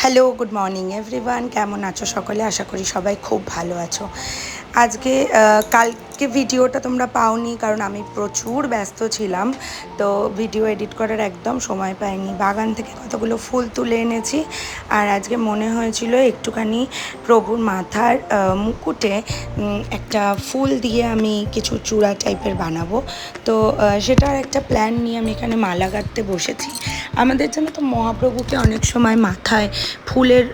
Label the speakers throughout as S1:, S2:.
S1: Hello, good morning everyone. কেমন আছো সকলে? আশা করি সবাই খুব ভালো আছো। আজকে কালকে ভিডিওটা তোমরা পাওনি, কারণ আমি প্রচুর ব্যস্ত ছিলাম, তো ভিডিও এডিট করার একদম সময় পাইনি। বাগান থেকে কতগুলো ফুল তুলে এনেছি, আর আজকে মনে হয়েছিল একটুখানি প্রভুর মাথার মুকুটে একটা ফুল দিয়ে আমি কিছু চূড়া টাইপের বানাবো। তো সেটার একটা প্ল্যান নিয়ে আমি এখানে মালা গাঁথতে বসেছি। আমাদের জন্য তো মহাপ্রভুকে অনেক সময় মাথায় ফুলের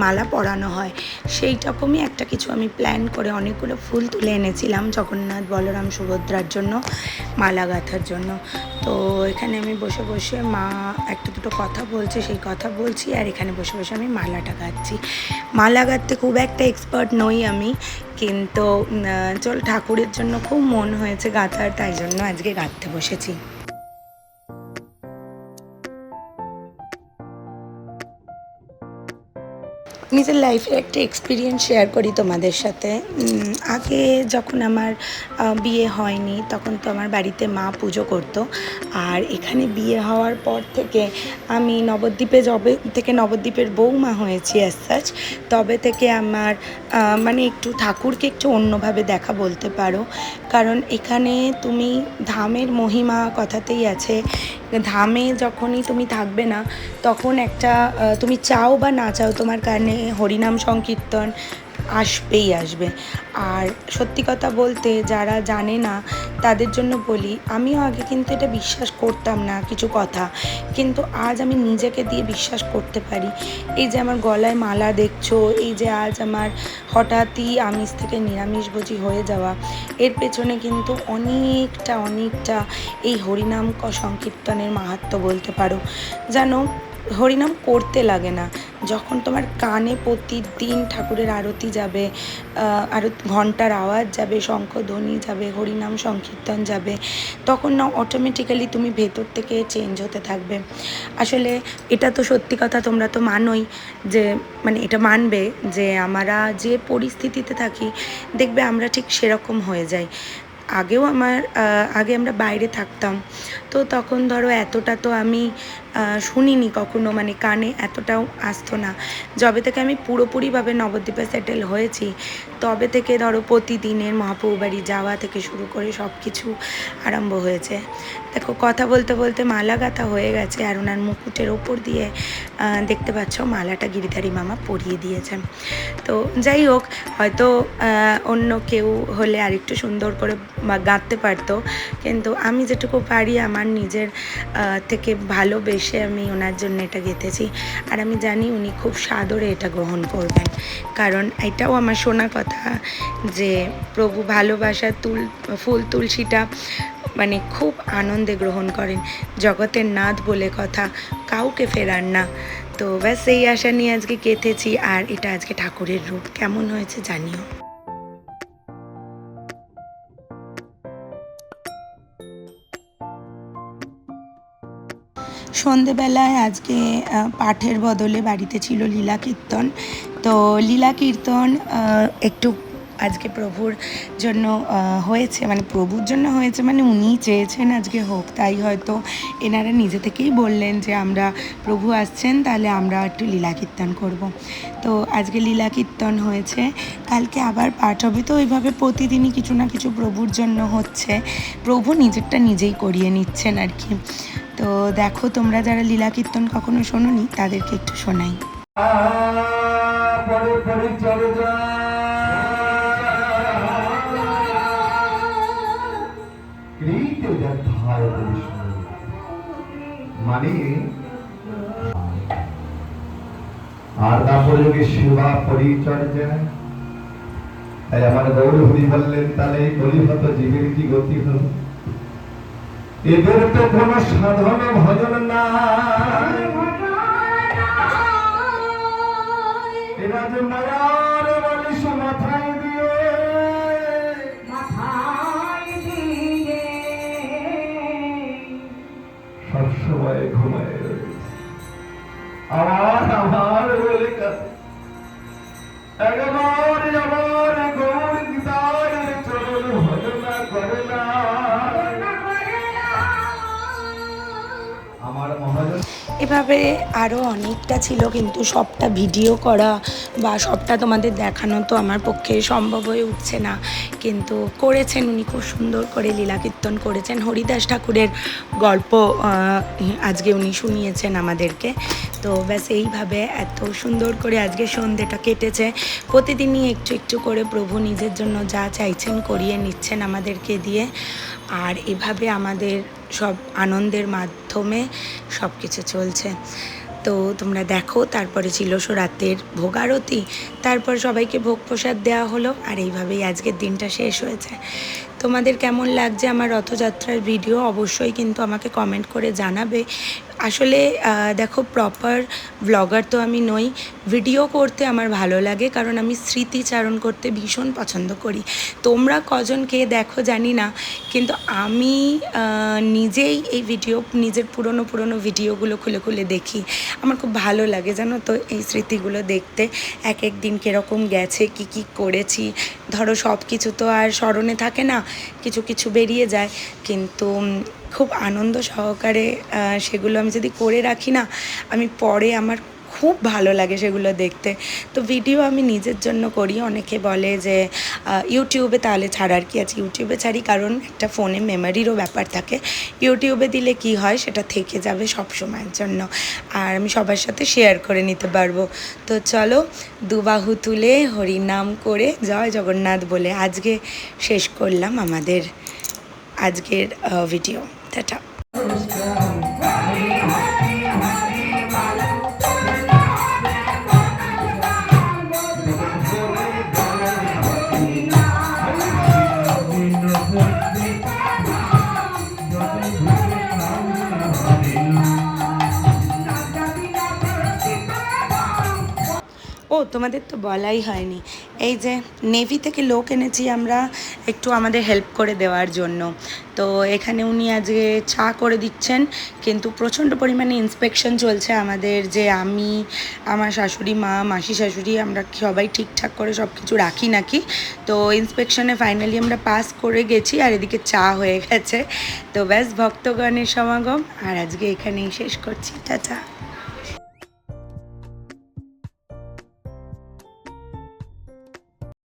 S1: মালা পরানো হয়, সেই রকমই একটা কিছু আমি প্ল্যান করে অনেকগুলো ফুল তুলে এনেছিলাম জগন্নাথ, বলরাম, সুভদ্রার জন্য মালা গাঁথার জন্য। তো এখানে আমি বসে বসে মা একটা দুটো কথা বলছে, সেই কথা বলছি, আর এখানে বসে বসে আমি মালাটা গাঁথছি। মালা গাঁথতে খুব একটা এক্সপার্ট নই আমি, কিন্তু চল ঠাকুরের জন্য খুব মন হয়েছে গাঁথার, তাই জন্য আজকে গাঁথতে বসেছি। নিজের লাইফের একটা এক্সপিরিয়েন্স শেয়ার করি তোমাদের সাথে। আগে যখন আমার বিয়ে হয়নি, তখন তো আমার বাড়িতে মা পুজো করতো, আর এখানে বিয়ে হওয়ার পর থেকে আমি নবদ্বীপে যবে থেকে নবদ্বীপের বৌমা হয়েছি অ্যাজ সাচ, তবে থেকে আমার মানে একটু ঠাকুরকে একটু অন্যভাবে দেখা বলতে পারো। কারণ এখানে তুমি ধামের মহিমা কথাতেই আছে, ধামে যখনই তুমি থাকবে না, তখন একটা তুমি চাও বা না চাও তোমার কানে হরিনাম সংকীর্তন আসবেই আসবে। আর সত্যি কথা বলতে যারা জানে না তাদের জন্য বলি, আমিও আগে কিন্তু এটা বিশ্বাস করতাম না কিছু কথা, কিন্তু আজ আমি নিজেকে দিয়ে বিশ্বাস করতে পারি। এই যে আমার গলায় মালা দেখছো, এই যে আজ আমার হঠাৎই আমিষ থেকে নিরামিষভোজী হয়ে যাওয়া, এর পেছনে কিন্তু অনেকটা এই হরিনাম সংকীর্তনের মাহাত্ম্য বলতে পারো। জানো, হরিনাম করতে লাগে না, যখন তোমার কানে প্রতিদিন ঠাকুরের আরতি যাবে, ঘন্টার আওয়াজ যাবে, শঙ্খধ্বনি যাবে, হরিনাম সংকীর্তন যাবে, তখন না অটোমেটিক্যালি তুমি ভেতর থেকে চেঞ্জ হতে থাকবে। আসলে এটা তো সত্যি কথা, তোমরা তো মানোই, যে মানে এটা মানবে যে আমরা যে পরিস্থিতিতে থাকি, দেখবে আমরা ঠিক সেরকম হয়ে যাই। আগে আমরা বাইরে থাকতাম, তো তখন ধরো এতটা তো আমি শুনিনি কখনো, মানে কানে এতটাও আসতো না। যবে থেকে আমি পুরোপুরিভাবে নবদ্বীপে সেটেল হয়েছি, তবে থেকে ধরো প্রতিদিনের মহাপ্রভু বাড়ি যাওয়া থেকে শুরু করে সব কিছু আরম্ভ হয়েছে। দেখো, কথা বলতে বলতে মালা গাঁথা হয়ে গেছে, আর ওনার মুকুটের ওপর দিয়ে দেখতে পাচ্ছ মালাটা গিরিধারী মামা পরিয়ে দিয়েছেন। তো যাই হোক, হয়তো অন্য কেউ হলে আরেকটু সুন্দর করে গাঁথতে পারতো, কিন্তু আমি যেটুকু পারি আমার নিজের থেকে ভালোবেসে আমি ওনার জন্য এটা গেঁথেছি। আর আমি জানি উনি খুব সাদরে এটা গ্রহণ করবেন, কারণ এটাও আমার শোনা কথা যে প্রভু ভালোবাসার ফুল তুলসীটা মানে খুব আনন্দে গ্রহণ করেন। জগতের নাথ বলে কথা, কাউকে ফেরান না। তো ব্যাস এই আশা নিয়ে আজকে গেঁথেছি, আর এটা আজকে ঠাকুরের রূপ। কেমন হয়েছে জানিও। সন্ধেবেলায় আজকে পাঠের বদলে বাড়িতে ছিল লীলা কীর্তন। তো লীলা কীর্তন একটু আজকে প্রভুর জন্য হয়েছে, মানে প্রভুর জন্য হয়েছে, মানে উনিই চেয়েছেন আজকে হোক, তাই হয়তো এনারা নিজে থেকেই বললেন যে আমরা প্রভু আসছেন, তাহলে আমরা একটু লীলা কীর্তন করব। তো আজকে লীলা কীর্তন হয়েছে, কালকে আবার পাঠ হবে। তো এইভাবে প্রতিদিনই কিছু না কিছু প্রভুর জন্য হচ্ছে, প্রভু নিজেরটা নিজেই করিয়ে নিচ্ছেন আর কি। তো দেখো, তোমরা যারা লীলা কীর্তন কখনো শোনোনি তাদেরকে একটু শোনাই।
S2: মানে আর তারপরে যদি সেবা পরিচর্যা, তাই আমার গৌর হরি বললেন, তাহলে এই কলিহত জীবের কি গতি হল? এদের তো কোন সাধন ভজন নাই, এরা যে মায়ার বালিশ মাথায় দিয়ে সবসময় ঘুমায় রয়েছে। আমার বলে একবার আমার গৌর গীতায়ের চরণ ভজনা করে না আমার মহাজন।
S1: এভাবে আরও অনেকটা ছিল, কিন্তু সবটা ভিডিও করা বা সবটা তোমাদের দেখানো তো আমার পক্ষে সম্ভব হয়ে উঠছে না। কিন্তু করেছেন উনি, খুব সুন্দর করে লীলা কীর্তন করেছেন, হরিদাস ঠাকুরের গল্প আজকে উনি শুনিয়েছেন আমাদেরকে। তো ব্যাস এইভাবে এত সুন্দর করে আজকে সন্ধ্যেটা কেটেছে। প্রতিদিনই একটু একটু করে প্রভু নিজের জন্য যা চাইছেন করিয়ে নিচ্ছেন আমাদেরকে দিয়ে। আর এভাবে আমাদের সব আনন্দের মাধ্যমে সব কিছু চলছে। তো তোমরা দেখো, তারপরে ছিল রাতের ভোগ আরতি, তারপর সবাইকে ভোগ প্রসাদ দেওয়া হলো, আর এইভাবেই আজকের দিনটা শেষ হয়েছে। তোমাদের কেমন লাগছে আমার রথযাত্রার ভিডিও অবশ্যই কিন্তু আমাকে কমেন্ট করে জানাবে। আসলে দেখো, প্রপার ব্লগার তো আমি নই, ভিডিও করতে আমার ভালো লাগে কারণ আমি স্মৃতিচারণ করতে ভীষণ পছন্দ করি। তোমরা কজন কে দেখো জানি না, কিন্তু আমি নিজেই এই ভিডিও, নিজের পুরনো ভিডিওগুলো খুলে খুলে দেখি। আমার খুব ভালো লাগে জানো তো এই স্মৃতিগুলো দেখতে, এক এক দিন কীরকম গেছে, কি কি করেছি। ধরো সব কিছু তো আর স্মরণে থাকে না, কিছু কিছু বেরিয়ে যায়, কিন্তু খুব আনন্দ সহকারে সেগুলো আমি যদি করে রাখি না, আমি পরে আমার খুব ভালো লাগে সেগুলো দেখতে। তো ভিডিও আমি নিজের জন্য করি। অনেকে বলে যে ইউটিউবে তাহলে ছাড়ার কি আছে, ইউটিউবে ছাড়ি কারণ একটা ফোনে মেমোরিরও ব্যাপার থাকে। ইউটিউবে দিলে কি হয়, সেটা থেকে যাবে সব সময়ের জন্য, আর আমি সবার সাথে শেয়ার করে নিতে পারবো। তো চলো, দুবাহু তুলে হরিনাম করে জয় জগন্নাথ বলে আজকে শেষ করলাম আমাদের আজকের ভিডিও। টাটা। ও, তোমাদের তো বলাই হয়নি, এই যে নেভি থেকে লোক এনেছি আমরা একটু আমাদের হেল্প করে দেওয়ার জন্য। তো এখানে উনি আজকে চা করে দিচ্ছেন, কিন্তু প্রচণ্ড পরিমাণে ইন্সপেকশন চলছে আমাদের, যে আমি, আমার শাশুড়ি মা, মাসি শাশুড়ি, আমরা সবাই ঠিকঠাক করে সব কিছু রাখি নাকি। তো ইন্সপেকশনে ফাইনালি আমরা পাস করে গেছি, আর এদিকে চা হয়ে গেছে। তো ব্যাস, ভক্তগণের সমাগম, আর আজকে এখানেই শেষ করছি। টাটা।